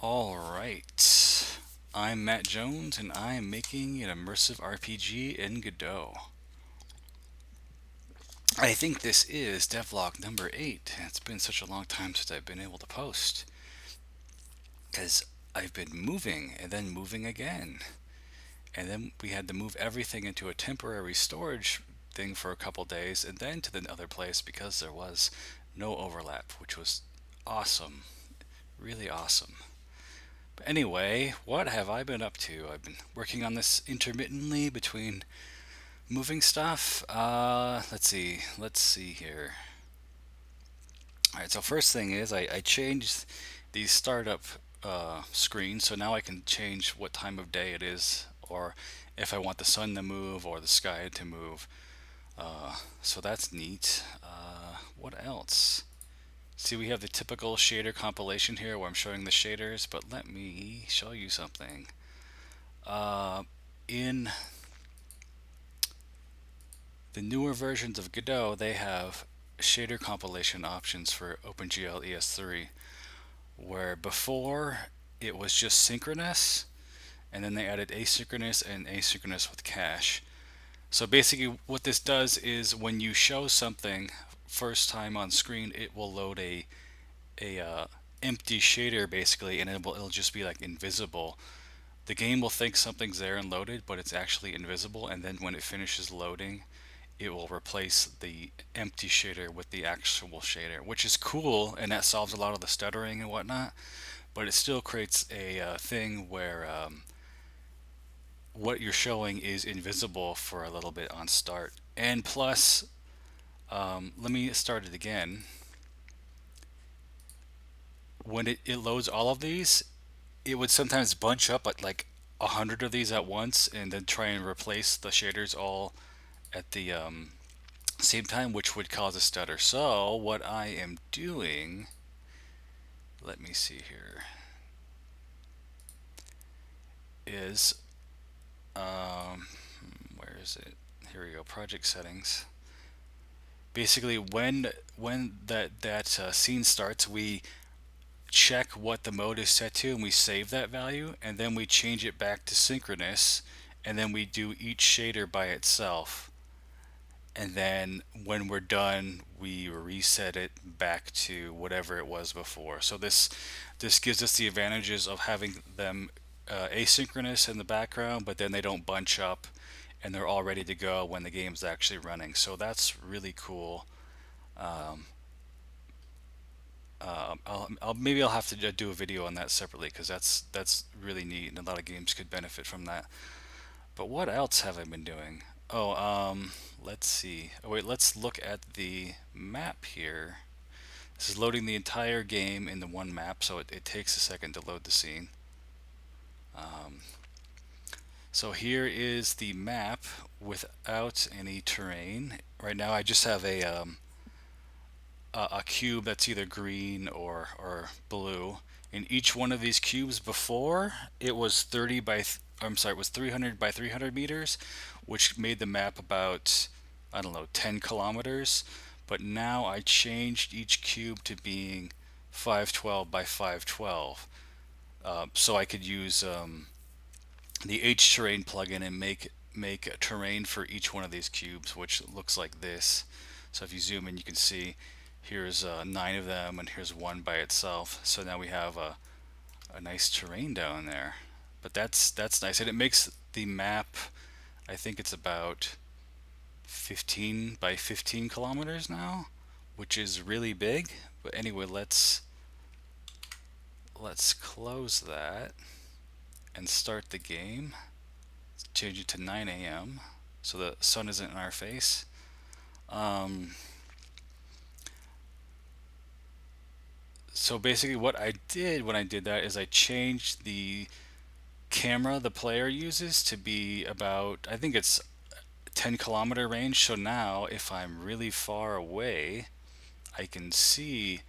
Alright, I'm Matt Jones and I am making an immersive RPG in Godot. I think this is devlog number 8. It's been such a long time since I've been able to post because I've been moving and then moving again. And then we had to move everything into a temporary storage thing for a couple days and then to the other place because there was no overlap, which was awesome. Really awesome. But anyway, what have I been up to? I've been working on this intermittently between moving stuff. Let's see here. All right, so first thing is I changed the startup screen, so now I can change what time of day it is, or if I want the sun to move or the sky to move. So that's neat. What else? See, we have the typical shader compilation here where I'm showing the shaders, but let me show you something. In the newer versions of Godot, they have shader compilation options for OpenGL ES3, where before it was just synchronous, and then they added asynchronous and asynchronous with cache. So basically, what this does is when you show something first time on screen, it will load a empty shader basically, and it'll just be like invisible. The game will think something's there and loaded, but it's actually invisible, and then when it finishes loading, it will replace the empty shader with the actual shader, which is cool, and that solves a lot of the stuttering and whatnot. But it still creates a thing where what you're showing is invisible for a little bit on start. And plus, let me start it again. When it loads all of these, it would sometimes bunch up at like 100 of these at once and then try and replace the shaders all at the same time, which would cause a stutter. So what I am doing, let me see here, is where is it? Here we go. Project settings. Basically, when that scene starts, we check what the mode is set to, and we save that value, and then we change it back to synchronous, and then we do each shader by itself. And then when we're done, we reset it back to whatever it was before. So this gives us the advantages of having them asynchronous in the background, but then they don't bunch up, and they're all ready to go when the game's actually running. So that's really cool. Um, maybe I'll have to do a video on that separately because that's really neat, and a lot of games could benefit from that. But what else have I been doing? Oh, let's see. Oh, wait, let's look at the map here. This is loading the entire game in the one map, so it takes a second to load the scene. Um, so here is the map without any terrain. Right now, I just have a cube that's either green or blue. In each one of these cubes before, it was 30 by I'm sorry, it was 300 by 300 meters, which made the map about, I don't know, 10 kilometers. But now I changed each cube to being 512 by 512. So I could use the H terrain plugin and make a terrain for each one of these cubes, which looks like this. So if you zoom in, you can see here's 9 of them, and here's one by itself. So now we have a nice terrain down there. But that's nice, and it makes the map. I think it's about 15 by 15 kilometers now, which is really big. But anyway, let's close that and start the game. Change it to 9 a.m. so the sun isn't in our face. Um, so basically, what I did when I did that is I changed the camera the player uses to be about, I think it's 10-kilometer range. So now, if I'm really far away, I can see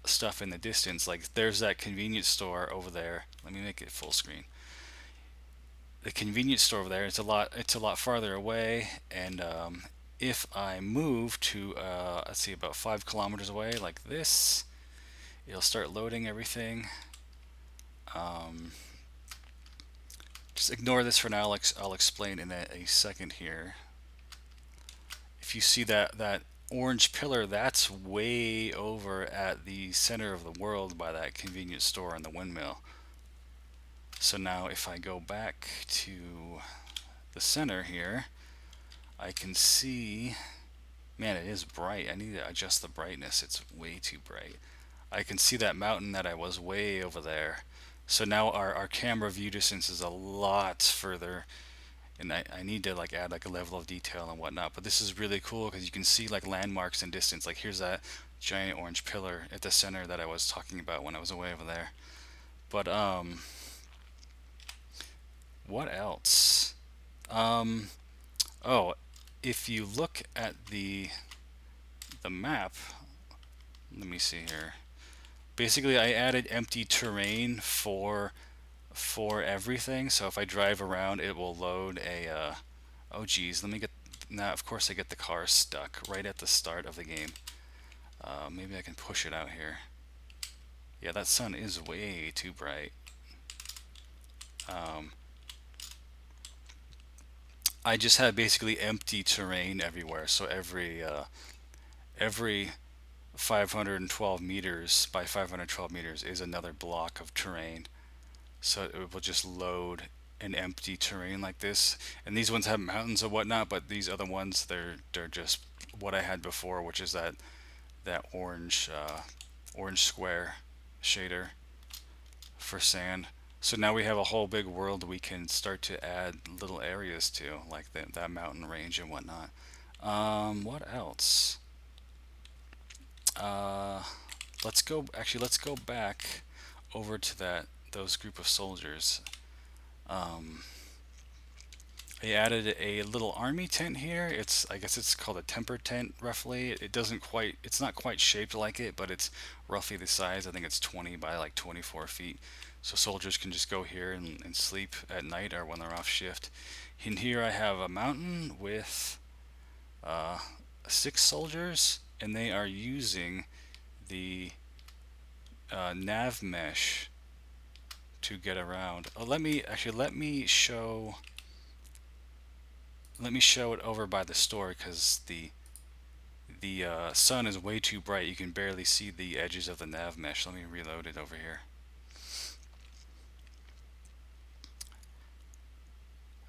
stuff in the distance. Like there's that convenience store over there. Let me make it full screen. The convenience store over there. It's a lot farther away, and if I move to let's see, about 5 kilometers away, like this, it'll start loading everything. Um, just ignore this for now. I'll explain in a second here. If you see that orange pillar, that's way over at the center of the world by that convenience store and the windmill. So now if I go back to the center here, I can see, man, it is bright. I need to adjust the brightness. It's way too bright. I can see that mountain that I was way over there. So now our camera view distance is a lot further, and I need to like add like a level of detail and whatnot. But this is really cool because you can see like landmarks in distance. Like here's that giant orange pillar at the center that I was talking about when I was away over there. But what else? Um, oh, if you look at the map, let me see here. Basically, I added empty terrain for everything. So if I drive around, it will load a. Oh geez, let me get. Now, of course, I get the car stuck right at the start of the game. Maybe I can push it out here. Yeah, that sun is way too bright. Um, I just had basically empty terrain everywhere. So every 512 meters by 512 meters is another block of terrain. So it will just load an empty terrain like this. And these ones have mountains and whatnot, but these other ones, they're just what I had before, which is that orange square shader for sand. So now we have a whole big world we can start to add little areas to, like that mountain range and whatnot. What else? Uh, let's go back over to those group of soldiers. Um, I added a little army tent here. I guess it's called a temper tent roughly. It's not quite shaped like it, but it's roughly the size. I think it's 20 by like 24 feet. So soldiers can just go here and sleep at night or when they're off shift. In here I have a mountain with uh, 6 soldiers, and they are using the nav mesh to get around. Oh, let me show it over by the store because the sun is way too bright. You can barely see the edges of the nav mesh. Let me reload it over here.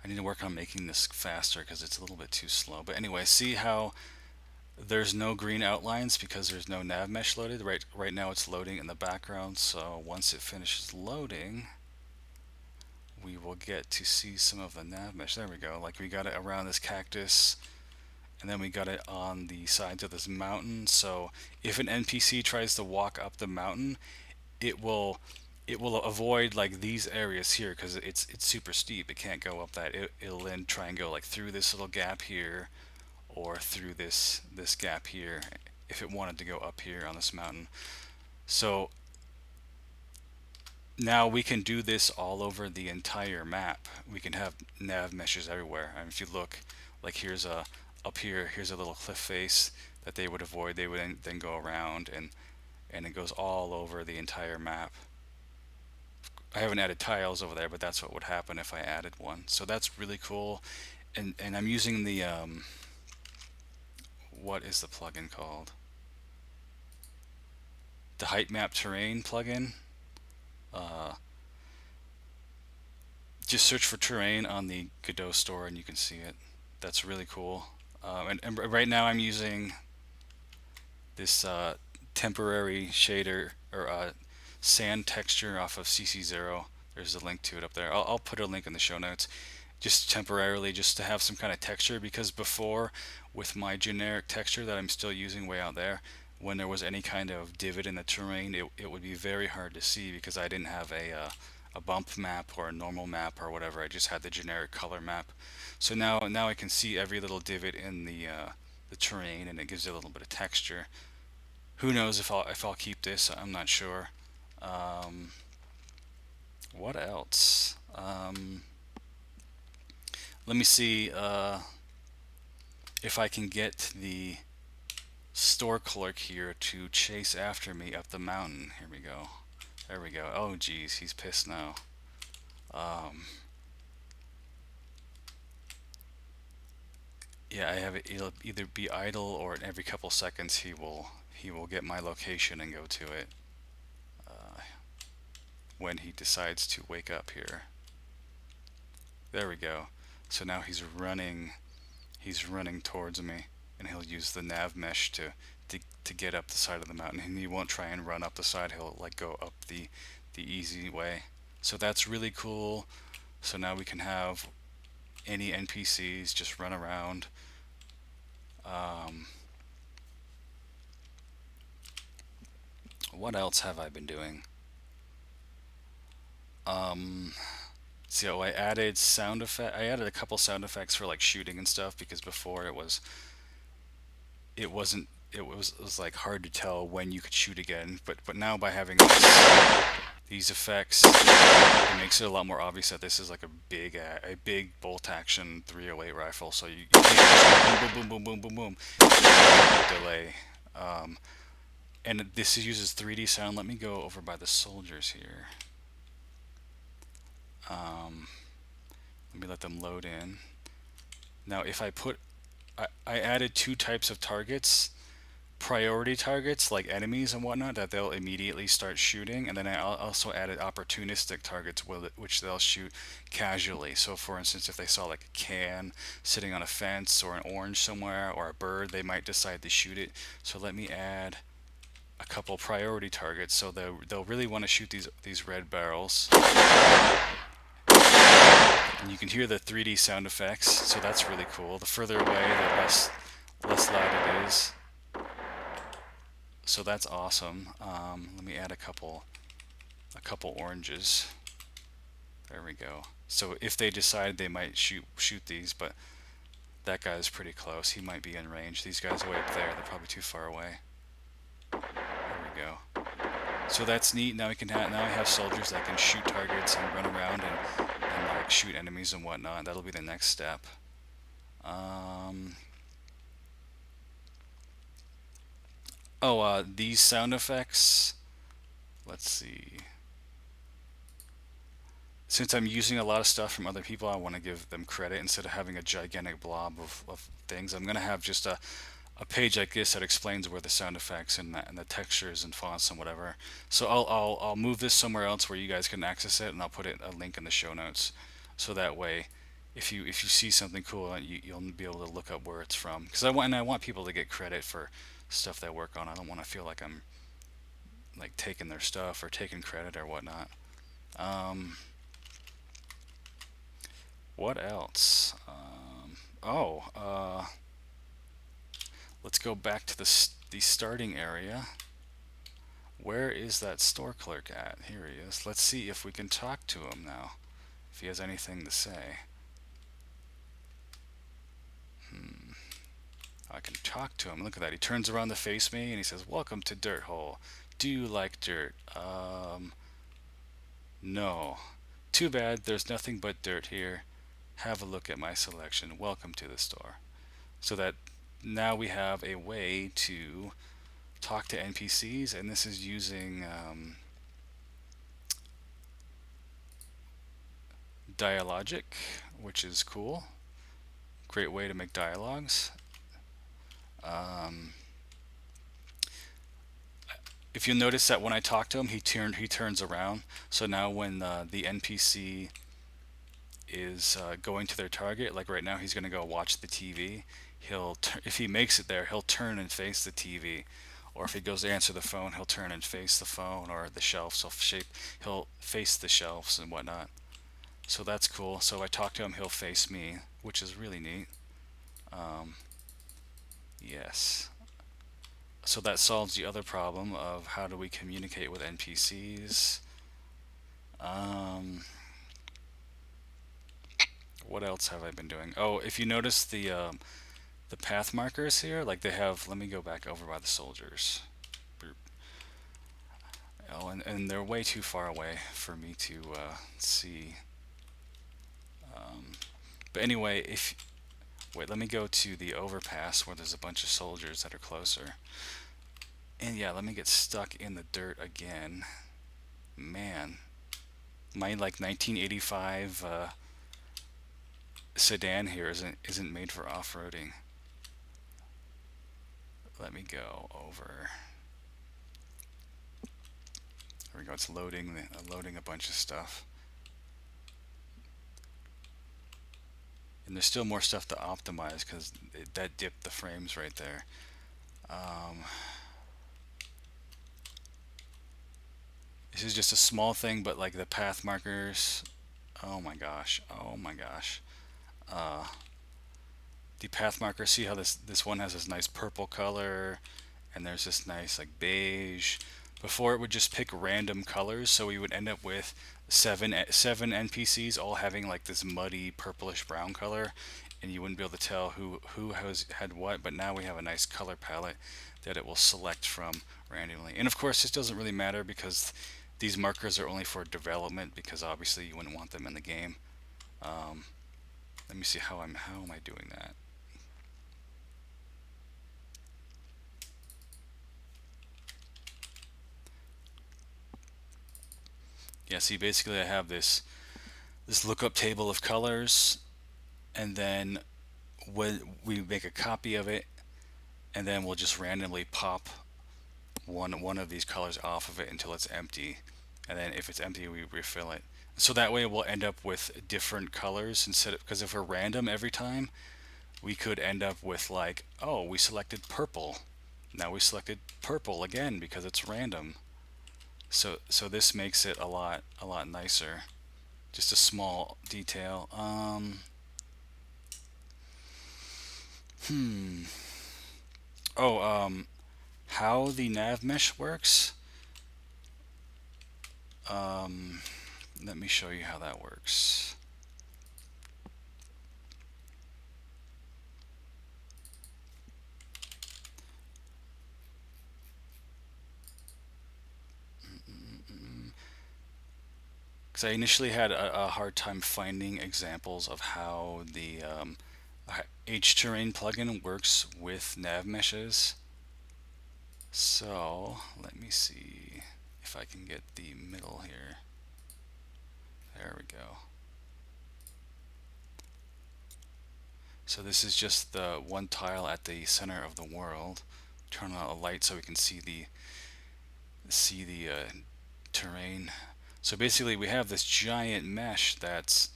I need to work on making this faster because it's a little bit too slow. But anyway, see how there's no green outlines because there's no nav mesh loaded. Right now it's loading in the background. So once it finishes loading, we will get to see some of the nav mesh. There we go. Like we got it around this cactus, and then we got it on the sides of this mountain. So if an NPC tries to walk up the mountain, it will avoid like these areas here because it's super steep. It can't go up that. It'll then try and go like through this little gap here or through this gap here if it wanted to go up here on this mountain. So now we can do this all over the entire map. We can have nav meshes everywhere. And if you look, like up here, here's a little cliff face that they would avoid. They would then go around, and it goes all over the entire map. I haven't added tiles over there, but that's what would happen if I added one. So that's really cool. And I'm using the what is the plugin called? The Heightmap Terrain plugin. Uh, just search for terrain on the Godot store and you can see it. That's really cool. And right now I'm using this temporary shader or sand texture off of CC0. There's a link to it up there. I'll put a link in the show notes. Just temporarily, just to have some kind of texture, because before, with my generic texture that I'm still using way out there, when there was any kind of divot in the terrain, it would be very hard to see because I didn't have a bump map or a normal map or whatever. I just had the generic color map. So now I can see every little divot in the terrain, and it gives it a little bit of texture. Who knows if I'll keep this? I'm not sure. Um, what else? Let me see if I can get the store clerk here to chase after me up the mountain. Here we go. There we go. Oh geez, he's pissed now. Um, yeah, I have it. It'll either be idle or every couple seconds he will get my location and go to it when he decides to wake up here. There we go. So now he's running. He's running towards me, and he'll use the nav mesh to get up the side of the mountain. And he won't try and run up the side. He'll like go up the easy way. So that's really cool. So now we can have any NPCs just run around. Um, what else have I been doing? Um, so I added sound effect. I added a couple sound effects for like shooting and stuff because before it wasn't it was like hard to tell when you could shoot again. But now by having these effects, it makes it a lot more obvious that this is like a big bolt action 308 rifle. So you can't just boom boom boom boom boom boom boom delay. Um, and this uses 3D sound. Let me go over by the soldiers here. Um, Let me let them load in. Now, if I added two types of targets, priority targets like enemies and whatnot that they'll immediately start shooting, and then I also added opportunistic targets which they'll shoot casually. So, for instance, if they saw like a can sitting on a fence or an orange somewhere or a bird, they might decide to shoot it. So let me add a couple priority targets. So they'll really want to shoot these red barrels. And you can hear the 3D sound effects, so that's really cool. The further away, the less loud it is. So that's awesome. Let me add a couple oranges. There we go. So if they decide they might shoot these, but that guy's pretty close. He might be in range. These guys are way up there. They're probably too far away. There we go. So that's neat. Now I have soldiers that can shoot targets and run around and like shoot enemies and whatnot. That'll be the next step. These sound effects. Let's see. Since I'm using a lot of stuff from other people, I want to give them credit instead of having a gigantic blob of things. I'm going to have just a page like this that explains where the sound effects and the textures and fonts and whatever. So I'll move this somewhere else where you guys can access it, and I'll put a link in the show notes. So that way, if you see something cool, you'll be able to look up where it's from. Because I want people to get credit for stuff they work on. I don't want to feel like I'm like taking their stuff or taking credit or whatnot. Um, what else? Let's go back to the starting area. Where is that store clerk at? Here he is. Let's see if we can talk to him now. If he has anything to say. I can talk to him. Look at that. He turns around to face me and he says, "Welcome to Dirt Hole. Do you like dirt?" No. Too bad. There's nothing but dirt here. Have a look at my selection. Welcome to the store. So that now we have a way to talk to NPCs, and this is using Dialogic, which is cool. Great way to make dialogues. If you notice that when I talk to him, he turns around. So now when the NPC is going to their target, like right now, he's going to go watch the TV. If he makes it there, he'll turn and face the TV. Or if he goes to answer the phone, he'll turn and face the phone or the shelves. He'll face the shelves and whatnot. So that's cool. So I talk to him, he'll face me, which is really neat. Yes. So that solves the other problem of how do we communicate with NPCs. What else have I been doing? Oh, if you notice the path markers here, like they have. Let me go back over by the soldiers. Oh, and they're way too far away for me to see. But anyway, if wait, let me go to the overpass where there's a bunch of soldiers that are closer. And yeah, let me get stuck in the dirt again. My like 1985 sedan here isn't made for off-roading. Let me go over. There we go. It's loading a bunch of stuff, and there's still more stuff to optimize because that dipped the frames right there. Um, this is just a small thing, but like the path markers. Oh my gosh. Oh my gosh. Uh, the path markers. See how this one has this nice purple color, and there's this nice like beige. Before it would just pick random colors, so we would end up with seven NPCs all having like this muddy purplish brown color, and you wouldn't be able to tell who had what. But now we have a nice color palette that it will select from randomly. And of course, this doesn't really matter because these markers are only for development, because obviously you wouldn't want them in the game. Um, Let me see how am I doing that? Yeah, see, basically I have this lookup table of colors, and then when we make a copy of it, and then we'll just randomly pop one of these colors off of it until it's empty, and then if it's empty we refill it. So that way we'll end up with different colors instead of, because if we're random every time, we could end up with like, oh, we selected purple, now we selected purple again because it's random. So this makes it a lot nicer. Just a small detail. Hmm. Oh, how the nav mesh works. Um, Let me show you how that works. Because I initially had a hard time finding examples of how the H-Terrain plugin works with nav meshes. So let me see if I can get the middle here. There we go. So this is just the one tile at the center of the world. Turn on a light so we can see the terrain. So basically, we have this giant mesh that's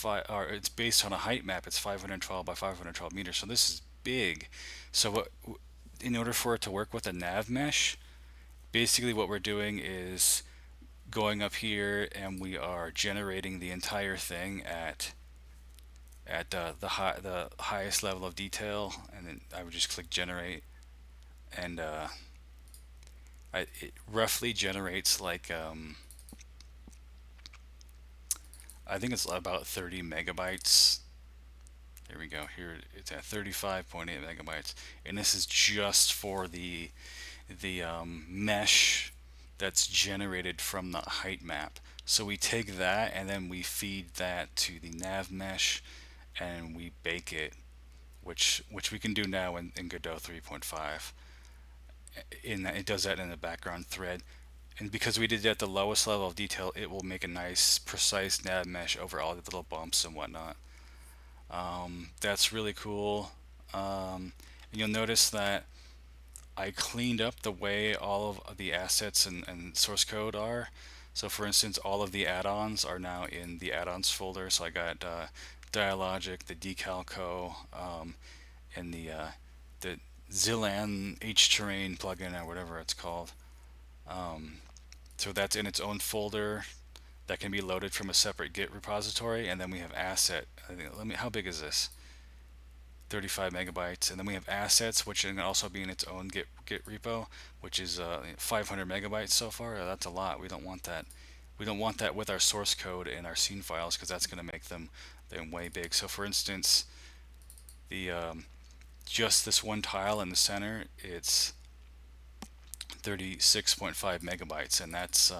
it's based on a height map. It's 512 by 512 meters. So this is big. So in order for it to work with a nav mesh, basically what we're doing is going up here and we are generating the entire thing at the highest level of detail, and then I would just click generate, and it roughly generates like I think it's about 30 megabytes. There we go. Here it's at 35.8 megabytes, and this is just for the mesh that's generated from the height map. So we take that and then we feed that to the nav mesh, and we bake it, which we can do now in Godot 3.5. It does that in the background thread, and because we did that at the lowest level of detail, it will make a nice precise nav mesh over all the little bumps and whatnot. That's really cool. And you'll notice that I cleaned up the way all of the assets and source code are. So for instance, all of the add-ons are now in the add-ons folder. So I got Dialogic, the Decalco, and the Zilan H-Terrain plugin or whatever it's called. Um, so that's in its own folder that can be loaded from a separate Git repository. And then we have asset. How big is this? 35 megabytes, and then we have assets, which can also be in its own Git repo, which is 500 megabytes so far. That's a lot. We don't want that. We don't want that with our source code and our scene files, because that's going to make them way big. So for instance, the just this one tile in the center, it's 36.5 megabytes, and that's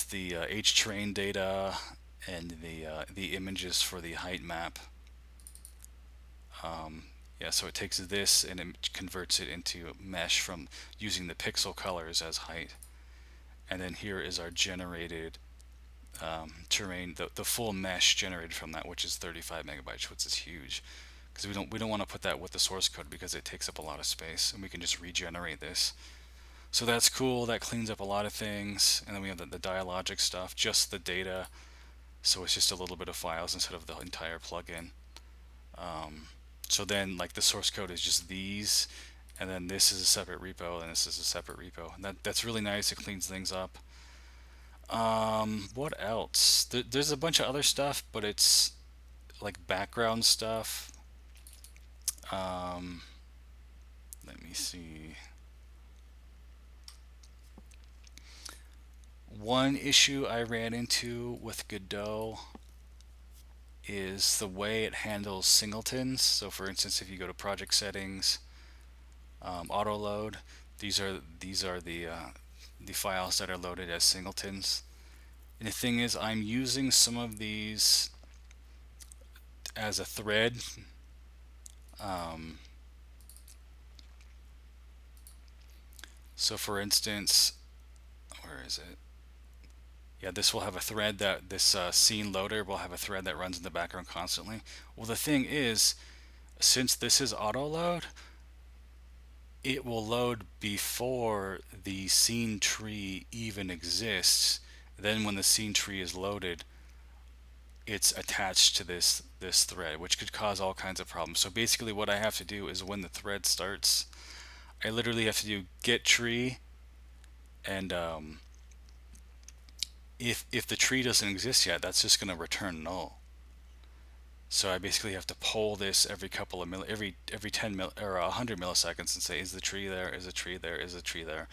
the H-Terrain data and the images for the height map. Yeah, so it takes this and it converts it into mesh from using the pixel colors as height. And then here is our generated terrain, the full mesh generated from that, which is 35 megabytes, which is huge. Because we don't want to put that with the source code because it takes up a lot of space, and we can just regenerate this. So that's cool. That cleans up a lot of things. And then we have the dialogic stuff, just the data. So it's just a little bit of files instead of the entire plugin. So then, like, the source code is just these, and then this is a separate repo, and this is a separate repo. And that's really nice. It cleans things up. What else? There's a bunch of other stuff, but it's like background stuff. Um, Let me see. One issue I ran into with Godot is the way it handles singletons. So, for instance, if you go to project settings, auto load, these are the files that are loaded as singletons. And the thing is, I'm using some of these as a thread. Um, so, for instance, where is it? Yeah, this will have a thread that this scene loader will have a thread that runs in the background constantly. Well, the thing is, since this is auto load, it will load before the scene tree even exists. Then when the scene tree is loaded, it's attached to this thread, which could cause all kinds of problems. So basically what I have to do is when the thread starts, I literally have to do get tree, and if the tree doesn't exist yet, that's just going to return null. So I basically have to poll this every couple of every 10 or 100 milliseconds and say, is the tree there? Is the tree there? Is the tree there?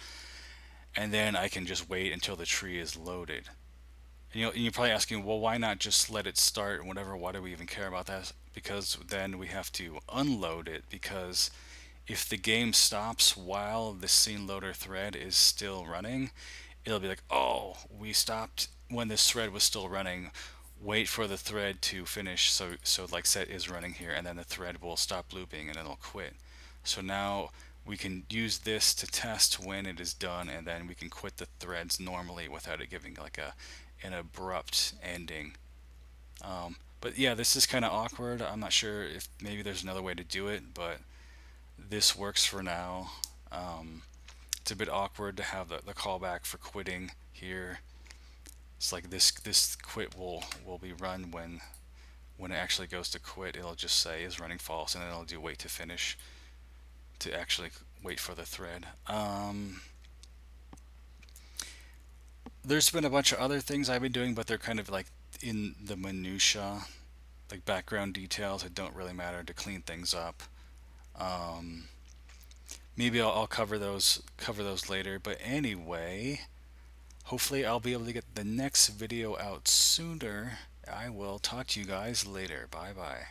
And then I can just wait until the tree is loaded. And you're probably asking, well, why not just let it start and whatever? Why do we even care about that? Because then we have to unload it, because if the game stops while the scene loader thread is still running, it'll be like, oh, we stopped when this thread was still running. Wait for the thread to finish, so like set is running here, and then the thread will stop looping and it'll quit. So now we can use this to test when it is done, and then we can quit the threads normally without it giving like an abrupt ending. But yeah, this is kind of awkward. I'm not sure if maybe there's another way to do it, but this works for now. It's a bit awkward to have the callback for quitting here. It's like this quit will be run when it actually goes to quit. It'll just say is running false, and then it'll do wait to finish to actually wait for the thread. There's been a bunch of other things I've been doing, but they're kind of like in the minutia, like background details that don't really matter to clean things up. Um, Maybe I'll cover those later. But anyway, hopefully I'll be able to get the next video out sooner. I will talk to you guys later. Bye bye.